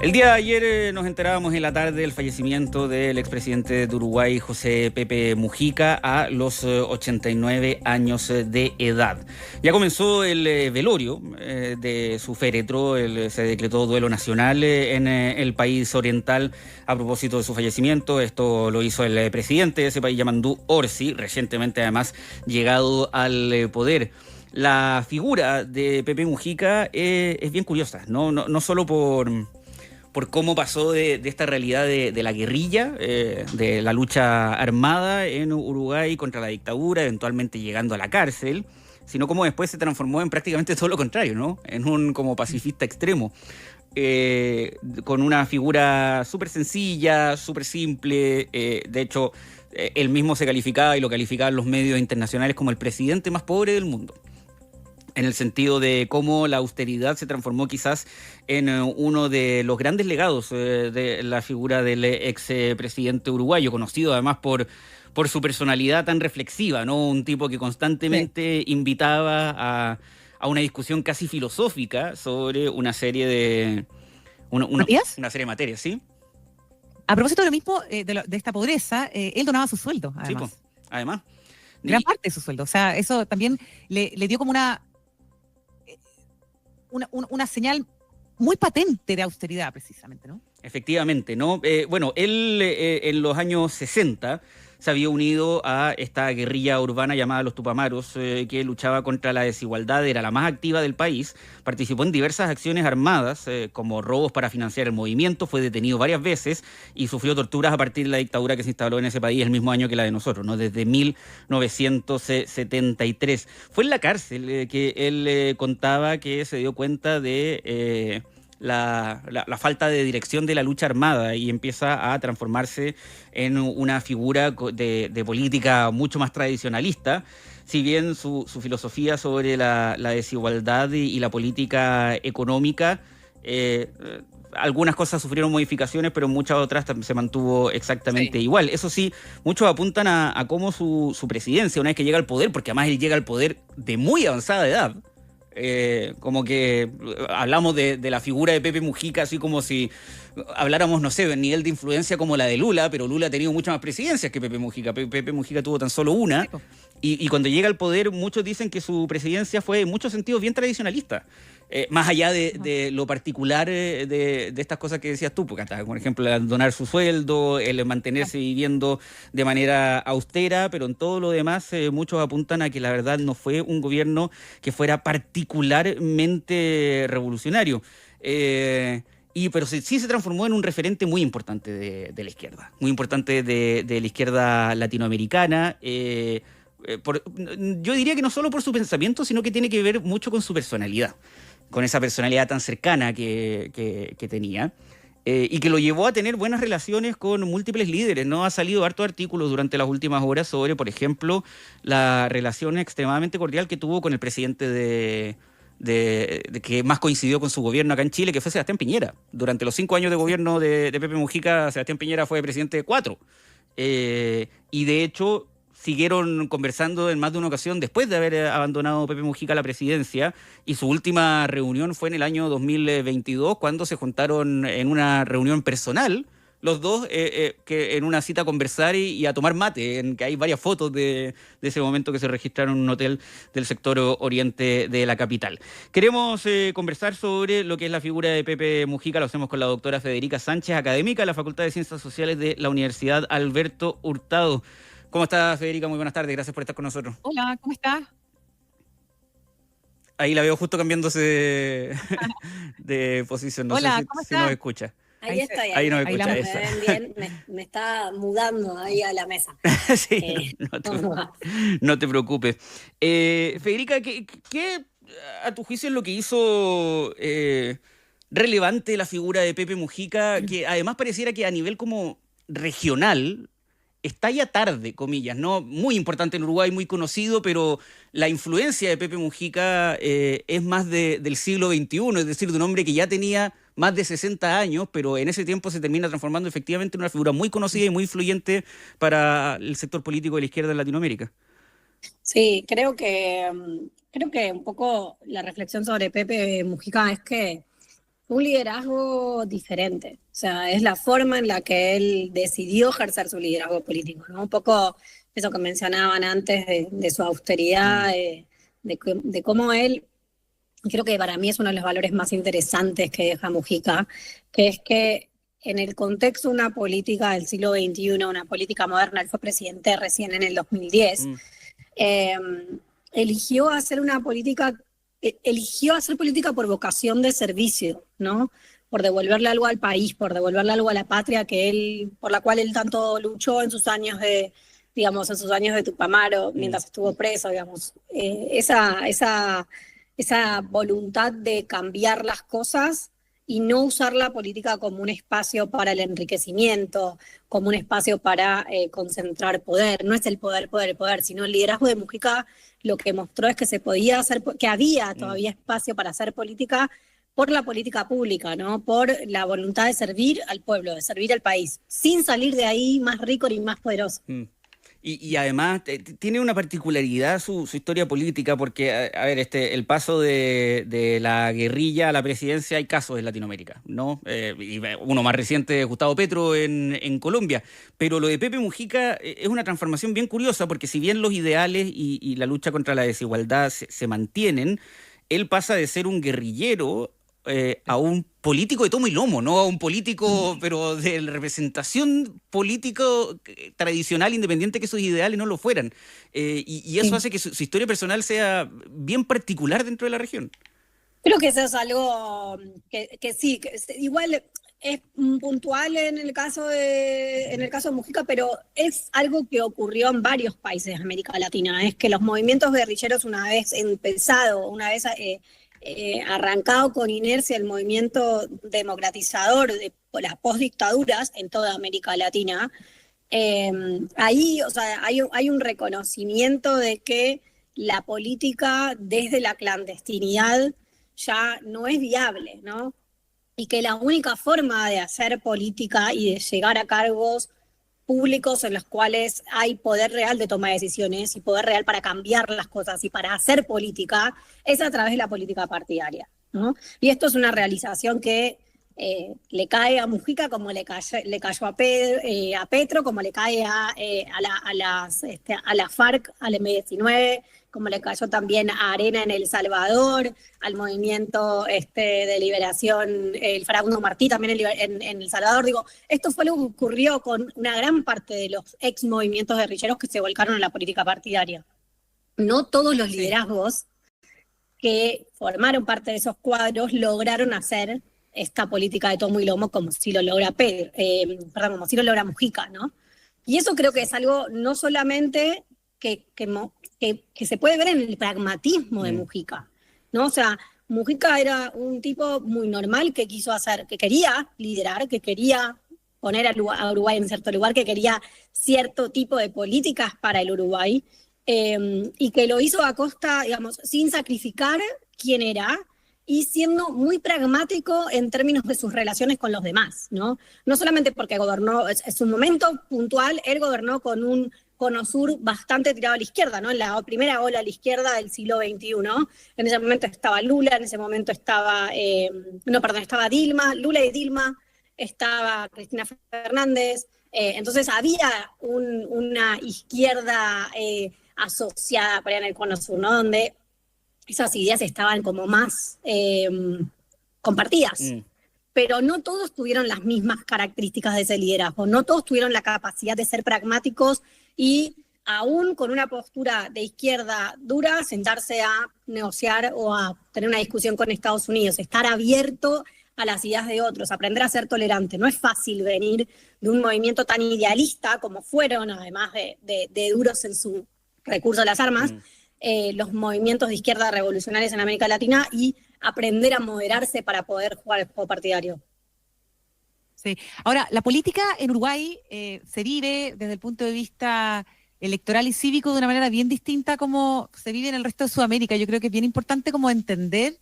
El día de ayer nos enterábamos en la tarde del fallecimiento del expresidente de Uruguay, José Pepe Mujica, a los 89 años de edad. Ya comenzó el velorio de su féretro, se decretó duelo nacional en el país oriental a propósito de su fallecimiento. Esto lo hizo el presidente de ese país, Yamandú Orsi, recientemente además llegado al poder. La figura de Pepe Mujica es bien curiosa, no solo por cómo pasó de esta realidad de la guerrilla, de la lucha armada en Uruguay contra la dictadura, eventualmente llegando a la cárcel, sino cómo después se transformó en prácticamente todo lo contrario, ¿no? En un como pacifista extremo, con una figura súper sencilla, súper simple. De hecho, él mismo se calificaba y lo calificaban los medios internacionales como el presidente más pobre del mundo, en el sentido de cómo la austeridad se transformó quizás en uno de los grandes legados de la figura del expresidente uruguayo, conocido además por su personalidad tan reflexiva, ¿no? Un tipo que constantemente invitaba a una discusión casi filosófica sobre una serie de... ¿Matías? Una serie de materias, ¿sí? A propósito de lo mismo, de esta pobreza, él donaba su sueldo, además. Sí, pues, además. Gran parte de su sueldo. O sea, eso también le dio como una señal muy patente de austeridad, precisamente, ¿no? Efectivamente, ¿no? Bueno, él en los años 60 se había unido a esta guerrilla urbana llamada los Tupamaros, que luchaba contra la desigualdad, era la más activa del país, participó en diversas acciones armadas, como robos para financiar el movimiento, fue detenido varias veces y sufrió torturas a partir de la dictadura que se instaló en ese país el mismo año que la de nosotros, ¿no? Desde 1973. Fue en la cárcel que él contaba que se dio cuenta de... La falta de dirección de la lucha armada y empieza a transformarse en una figura de política mucho más tradicionalista, si bien su filosofía sobre la desigualdad y la política económica, algunas cosas sufrieron modificaciones, pero muchas otras se mantuvo exactamente igual. Eso sí, muchos apuntan a cómo su presidencia, una vez que llega al poder, porque además él llega al poder de muy avanzada edad, como que hablamos de la figura de Pepe Mujica así como si habláramos, no sé, de nivel de influencia como la de Lula, pero Lula ha tenido muchas más presidencias que Pepe Mujica. Pepe Mujica tuvo tan solo una, y cuando llega al poder muchos dicen que su presidencia fue en muchos sentidos bien tradicionalista. Más allá de lo particular de estas cosas que decías tú, porque hasta, por ejemplo, el donar su sueldo, el mantenerse viviendo de manera austera, pero en todo lo demás muchos apuntan a que la verdad no fue un gobierno que fuera particularmente revolucionario. Pero sí se transformó en un referente muy importante de la izquierda, muy importante de la izquierda latinoamericana. Yo diría que no solo por su pensamiento, sino que tiene que ver mucho con su personalidad, con esa personalidad tan cercana que tenía, y que lo llevó a tener buenas relaciones con múltiples líderes, ¿no? Ha salido hartos artículos durante las últimas horas sobre, por ejemplo, la relación extremadamente cordial que tuvo con el presidente que más coincidió con su gobierno acá en Chile, que fue Sebastián Piñera. Durante los 5 años de gobierno de Pepe Mujica, Sebastián Piñera fue presidente de 4. Y de hecho siguieron conversando en más de una ocasión después de haber abandonado Pepe Mujica la presidencia, y su última reunión fue en el año 2022, cuando se juntaron en una reunión personal los dos, que en una cita a conversar y a tomar mate, en que hay varias fotos de ese momento que se registraron en un hotel del sector oriente de la capital. Queremos conversar sobre lo que es la figura de Pepe Mujica. Lo hacemos con la doctora Federica Sánchez, académica de la Facultad de Ciencias Sociales de la Universidad Alberto Hurtado. ¿Cómo estás, Federica? Muy buenas tardes, gracias por estar con nosotros. Hola, ¿cómo estás? Ahí la veo justo cambiándose de posición, no Hola, sé ¿cómo si nos estás? escucha. Ahí estoy, ahí nos me escucha, ven esa. bien, me está mudando ahí a la mesa. Sí, no te preocupes. Federica, ¿qué a tu juicio es lo que hizo relevante la figura de Pepe Mujica, que además pareciera que a nivel como regional está ya tarde, comillas, ¿no? Muy importante en Uruguay, muy conocido, pero la influencia de Pepe Mujica es más del siglo XXI, es decir, de un hombre que ya tenía más de 60 años, pero en ese tiempo se termina transformando efectivamente en una figura muy conocida y muy influyente para el sector político de la izquierda en Latinoamérica. Sí, creo que un poco la reflexión sobre Pepe Mujica es que un liderazgo diferente. O sea, es la forma en la que él decidió ejercer su liderazgo político, ¿no? Un poco eso que mencionaban antes de su austeridad, de cómo él, creo que para mí es uno de los valores más interesantes que deja Mujica, que es que en el contexto de una política del siglo XXI, una política moderna, él fue presidente recién en el 2010, eh, eligió hacer una política, eligió hacer política por vocación de servicio, ¿no? Por devolverle algo al país, por devolverle algo a la patria por la cual él tanto luchó en sus años de, digamos, en sus años de Tupamaro, mientras estuvo preso, digamos. Esa voluntad de cambiar las cosas y no usar la política como un espacio para el enriquecimiento, como un espacio para concentrar poder. No es el poder, sino el liderazgo de Mujica lo que mostró es que se podía hacer, que había todavía espacio para hacer política por la política pública, ¿no? Por la voluntad de servir al pueblo, de servir al país, sin salir de ahí más rico ni más poderoso. Y además tiene una particularidad su historia política, porque, a ver, el paso de la guerrilla a la presidencia, hay casos en Latinoamérica, ¿no? Y uno más reciente, Gustavo Petro en Colombia. Pero lo de Pepe Mujica es una transformación bien curiosa, porque si bien los ideales y la lucha contra la desigualdad se mantienen, él pasa de ser un guerrillero a un político de tomo y lomo, ¿no? A un político, pero de representación político tradicional, independiente que sus ideales no lo fueran. Y eso hace que su historia personal sea bien particular dentro de la región. Creo que eso es algo que sí, que igual es puntual en el caso de Mujica, pero es algo que ocurrió en varios países de América Latina. Es que los movimientos guerrilleros, una vez arrancado con inercia el movimiento democratizador de las postdictaduras en toda América Latina, ahí, o sea, hay un reconocimiento de que la política desde la clandestinidad ya no es viable, ¿no? Y que la única forma de hacer política y de llegar a cargos públicos en los cuales hay poder real de toma de decisiones y poder real para cambiar las cosas y para hacer política, es a través de la política partidaria, ¿no? Y esto es una realización que le cae a Mujica como le cayó a Petro, como le cae a la FARC, al M-19, como le cayó también a Arena en El Salvador, al movimiento de liberación, el Farabundo Martí también en El Salvador. Digo, esto fue lo que ocurrió con una gran parte de los ex movimientos guerrilleros que se volcaron en la política partidaria. No todos los liderazgos que formaron parte de esos cuadros lograron hacer esta política de tomo y lomo como si lo logra como si lo logra Mujica, ¿no? Y eso creo que es algo no solamente que se puede ver en el pragmatismo de Mujica, ¿no? O sea, Mujica era un tipo muy normal que quiso hacer, que quería liderar, que quería poner a Uruguay en cierto lugar, que quería cierto tipo de políticas para el Uruguay, y que lo hizo a costa, digamos, sin sacrificar quién era, y siendo muy pragmático en términos de sus relaciones con los demás, ¿no? No solamente porque gobernó, es un momento puntual, él gobernó con un cono sur bastante tirado a la izquierda, ¿no? En la primera ola a la izquierda del siglo XXI. En ese momento estaba Lula, en ese momento estaba Dilma, Lula y Dilma, estaba Cristina Fernández. Entonces había una izquierda asociada para allá en el cono sur, ¿no? Donde esas ideas estaban como más compartidas. Pero no todos tuvieron las mismas características de ese liderazgo, no todos tuvieron la capacidad de ser pragmáticos y aún con una postura de izquierda dura, sentarse a negociar o a tener una discusión con Estados Unidos, estar abierto a las ideas de otros, aprender a ser tolerante. No es fácil venir de un movimiento tan idealista como fueron, además de duros en su recurso a las armas, los movimientos de izquierda revolucionarios en América Latina, y aprender a moderarse para poder jugar el juego partidario. Sí. Ahora, la política en Uruguay se vive desde el punto de vista electoral y cívico de una manera bien distinta como se vive en el resto de Sudamérica. Yo creo que es bien importante como entender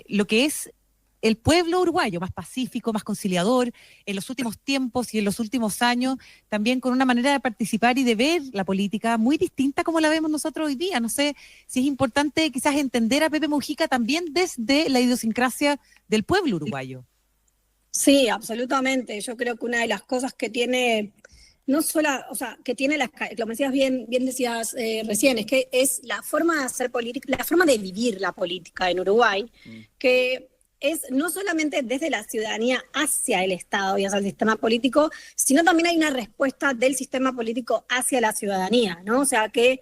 lo que es el pueblo uruguayo, más pacífico, más conciliador, en los últimos tiempos y en los últimos años, también con una manera de participar y de ver la política muy distinta como la vemos nosotros hoy día. No sé si es importante quizás entender a Pepe Mujica también desde la idiosincrasia del pueblo uruguayo. Sí, absolutamente. Yo creo que una de las cosas que tiene, no solo, o sea, que tiene lo me decías bien decías recién, es que es la forma de hacer política, la forma de vivir la política en Uruguay, que es no solamente desde la ciudadanía hacia el Estado y hacia el sistema político, sino también hay una respuesta del sistema político hacia la ciudadanía, ¿no? O sea, que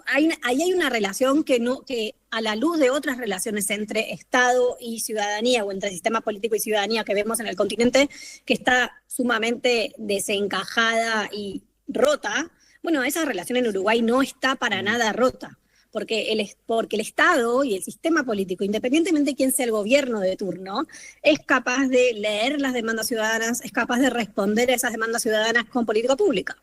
ahí hay una relación que a la luz de otras relaciones entre Estado y ciudadanía o entre sistema político y ciudadanía que vemos en el continente, que está sumamente desencajada y rota, bueno, esa relación en Uruguay no está para nada rota. Porque el Estado y el sistema político, independientemente de quién sea el gobierno de turno, es capaz de leer las demandas ciudadanas, es capaz de responder a esas demandas ciudadanas con política pública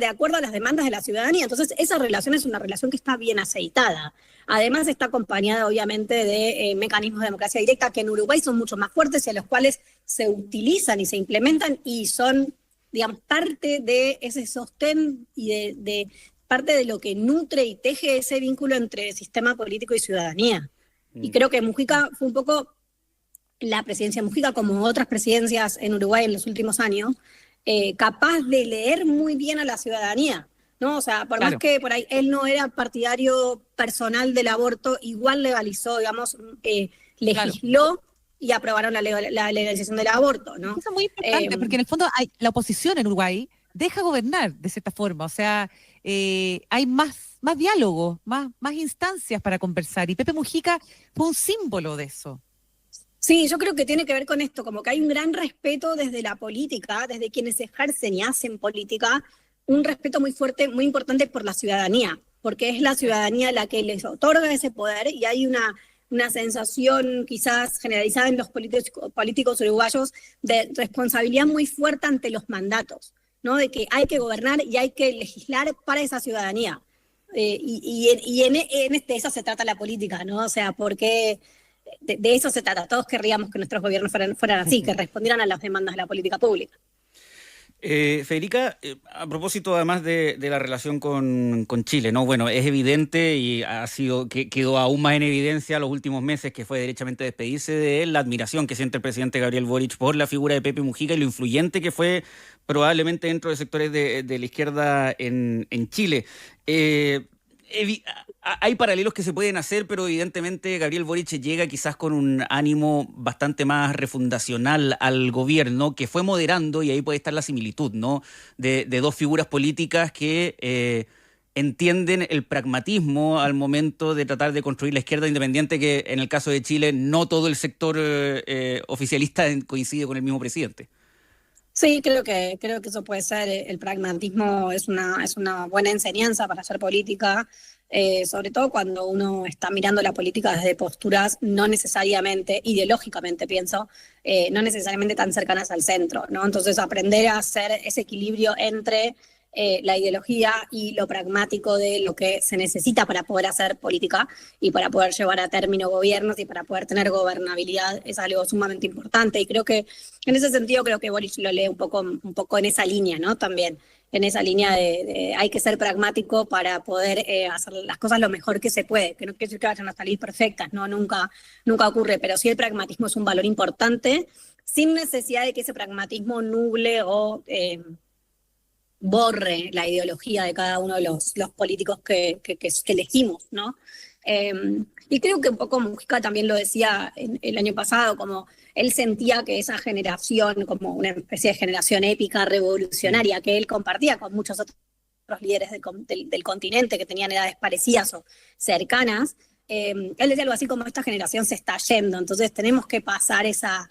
de acuerdo a las demandas de la ciudadanía. Entonces, esa relación es una relación que está bien aceitada. Además, está acompañada, obviamente, de mecanismos de democracia directa que en Uruguay son mucho más fuertes y a los cuales se utilizan y se implementan y son, digamos, parte de ese sostén y de parte de lo que nutre y teje ese vínculo entre sistema político y ciudadanía. Y creo que Mujica fue un poco la presidencia de Mujica, como otras presidencias en Uruguay en los últimos años, capaz de leer muy bien a la ciudadanía, ¿no? O sea, por más que por ahí él no era partidario personal del aborto, igual legalizó, digamos, legisló y aprobaron la legalización del aborto, ¿no? Eso es muy importante, porque en el fondo la oposición en Uruguay deja gobernar de cierta forma, o sea, hay más diálogo, más instancias para conversar, y Pepe Mujica fue un símbolo de eso. Sí, yo creo que tiene que ver con esto, como que hay un gran respeto desde la política, desde quienes ejercen y hacen política, un respeto muy fuerte, muy importante por la ciudadanía, porque es la ciudadanía la que les otorga ese poder y hay una sensación quizás generalizada en los políticos uruguayos de responsabilidad muy fuerte ante los mandatos, ¿no? De que hay que gobernar y hay que legislar para esa ciudadanía. De eso se trata la política, ¿no? O sea, porque de eso se trata. Todos querríamos que nuestros gobiernos fueran así, que respondieran a las demandas de la política pública. Federica, a propósito además de la relación con Chile, ¿no? Bueno, es evidente y quedó aún más en evidencia los últimos meses que fue derechamente despedirse de él, la admiración que siente el presidente Gabriel Boric por la figura de Pepe Mujica y lo influyente que fue probablemente dentro de sectores de la izquierda en Chile. Hay paralelos que se pueden hacer, pero evidentemente Gabriel Boric llega quizás con un ánimo bastante más refundacional al gobierno, que fue moderando, y ahí puede estar la similitud, ¿no? De dos figuras políticas que entienden el pragmatismo al momento de tratar de construir la izquierda independiente, que en el caso de Chile no todo el sector oficialista coincide con el mismo presidente. Sí, creo que eso puede ser. El pragmatismo es una buena enseñanza para hacer política, sobre todo cuando uno está mirando la política desde posturas no necesariamente, ideológicamente pienso, no necesariamente tan cercanas al centro, ¿no? Entonces aprender a hacer ese equilibrio entre la ideología y lo pragmático de lo que se necesita para poder hacer política y para poder llevar a término gobiernos y para poder tener gobernabilidad es algo sumamente importante, y creo que en ese sentido creo que Boric lo lee un poco en esa línea, ¿no? También en esa línea de hay que ser pragmático para poder hacer las cosas lo mejor que se puede, que no quiere decir que vayan a salir perfectas, no, nunca ocurre, pero sí el pragmatismo es un valor importante, sin necesidad de que ese pragmatismo nuble o borre la ideología de cada uno de los políticos que elegimos, ¿no? Y creo que un poco Mujica también lo decía el año pasado, como él sentía que esa generación, como una especie de generación épica, revolucionaria, que él compartía con muchos otros líderes del continente que tenían edades parecidas o cercanas, él decía algo así como: esta generación se está yendo, entonces tenemos que pasar esa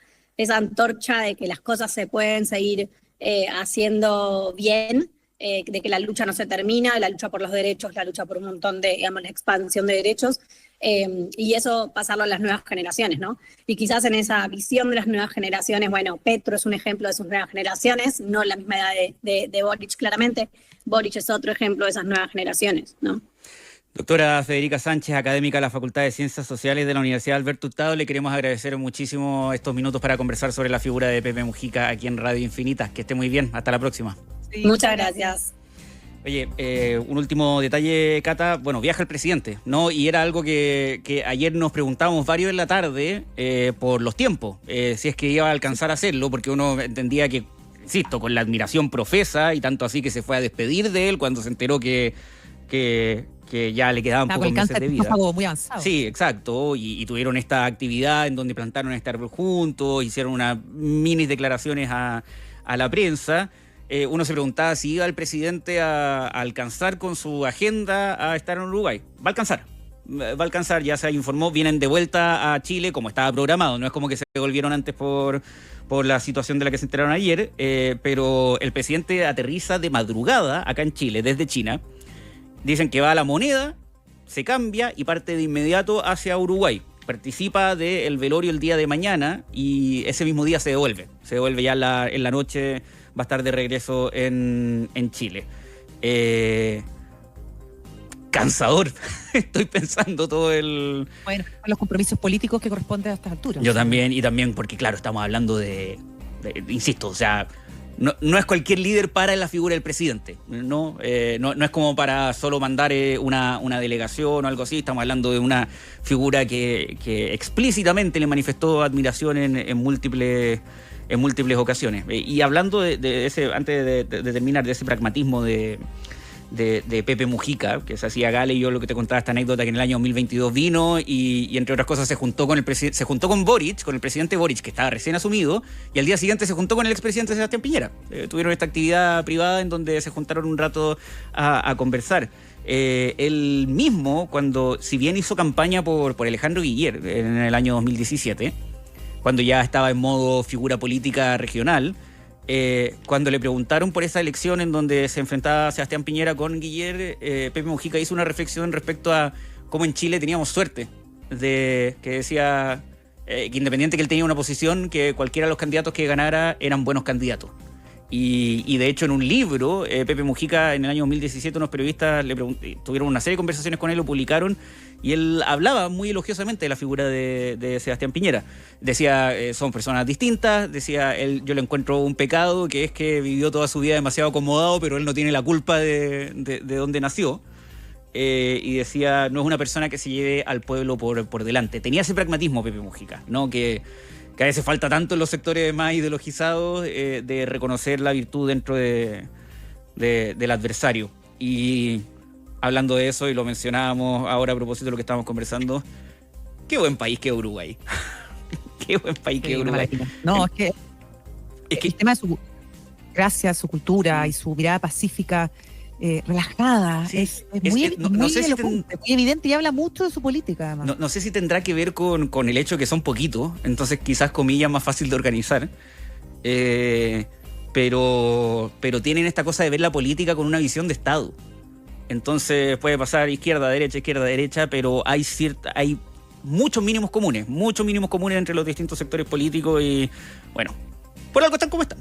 antorcha de que las cosas se pueden seguir haciendo bien, de que la lucha no se termina, la lucha por los derechos, la lucha por un montón de, digamos, la expansión de derechos, y eso pasarlo a las nuevas generaciones, ¿no? Y quizás en esa visión de las nuevas generaciones, bueno, Petro es un ejemplo de sus nuevas generaciones, no la misma edad de Boric, claramente. Boric es otro ejemplo de esas nuevas generaciones, ¿no? Doctora Federica Sánchez, académica de la Facultad de Ciencias Sociales de la Universidad Alberto Hurtado, le queremos agradecer muchísimo estos minutos para conversar sobre la figura de Pepe Mujica aquí en Radio Infinita. Que esté muy bien, hasta la próxima. Sí, muchas gracias. Oye, un último detalle, Cata. Bueno, viaja el presidente, ¿no? Y era algo que ayer nos preguntábamos varios en la tarde por los tiempos, si es que iba a alcanzar a hacerlo, porque uno entendía que, insisto, con la admiración profesa, y tanto así que se fue a despedir de él cuando se enteró que ya le quedaban pocos meses de vida. Muy avanzado. Sí, exacto, y tuvieron esta actividad en donde plantaron este árbol juntos, hicieron unas mini declaraciones a la prensa. Uno se preguntaba si iba el presidente a alcanzar con su agenda a estar en Uruguay. Va a alcanzar, ya se informó, vienen de vuelta a Chile como estaba programado, no es como que se devolvieron antes por la situación de la que se enteraron ayer, pero el presidente aterriza de madrugada acá en Chile, desde China. Dicen que va a La Moneda, se cambia y parte de inmediato hacia Uruguay. Participa del velorio el día de mañana y ese mismo día se devuelve. Se devuelve ya en la noche, va a estar de regreso en Chile. Cansador. Estoy pensando todo el... Bueno, los compromisos políticos que corresponden a estas alturas. Yo también, y también porque, claro, estamos hablando insisto, o sea... No es cualquier líder para la figura del presidente, no es como para solo mandar una delegación o algo así. Estamos hablando de una figura que explícitamente le manifestó admiración en múltiples ocasiones. Y hablando de ese, antes de terminar, de ese pragmatismo de Pepe Mujica, que se hacía Gale, y yo lo que te contaba esta anécdota, que en el año 2022 vino y entre otras cosas se juntó con Boric, con el presidente Boric, que estaba recién asumido, y al día siguiente se juntó con el expresidente Sebastián Piñera. Tuvieron esta actividad privada en donde se juntaron un rato a conversar. Él mismo, si bien hizo campaña por Alejandro Guillier en el año 2017, cuando ya estaba en modo figura política regional, cuando le preguntaron por esa elección en donde se enfrentaba Sebastián Piñera con Guillier, Pepe Mujica hizo una reflexión respecto a cómo en Chile teníamos suerte, que decía que independiente que él tenía una posición, que cualquiera de los candidatos que ganara eran buenos candidatos. Y de hecho en un libro, Pepe Mujica en el año 2017 unos periodistas tuvieron una serie de conversaciones con él, lo publicaron, y él hablaba muy elogiosamente de la figura de Sebastián Piñera. Decía, son personas distintas, decía, yo le encuentro un pecado, que es que vivió toda su vida demasiado acomodado, pero él no tiene la culpa de dónde nació. Y decía, no es una persona que se lleve al pueblo por delante. Tenía ese pragmatismo Pepe Mujica, ¿no? Que a veces falta tanto en los sectores más ideologizados, de reconocer la virtud dentro del adversario. Y hablando de eso, y lo mencionábamos ahora a propósito de lo que estábamos conversando, qué buen país que es Uruguay. Qué buen país que es Uruguay. No, es que el tema de su gracia, su cultura y su mirada pacífica, relajada, sí, es muy evidente, y habla mucho de su política, además. No sé si tendrá que ver con el hecho que son poquitos, entonces quizás, comillas, más fácil de organizar, pero tienen esta cosa de ver la política con una visión de Estado. Entonces puede pasar izquierda, derecha, pero hay muchos mínimos comunes entre los distintos sectores políticos y, bueno, por algo están como están.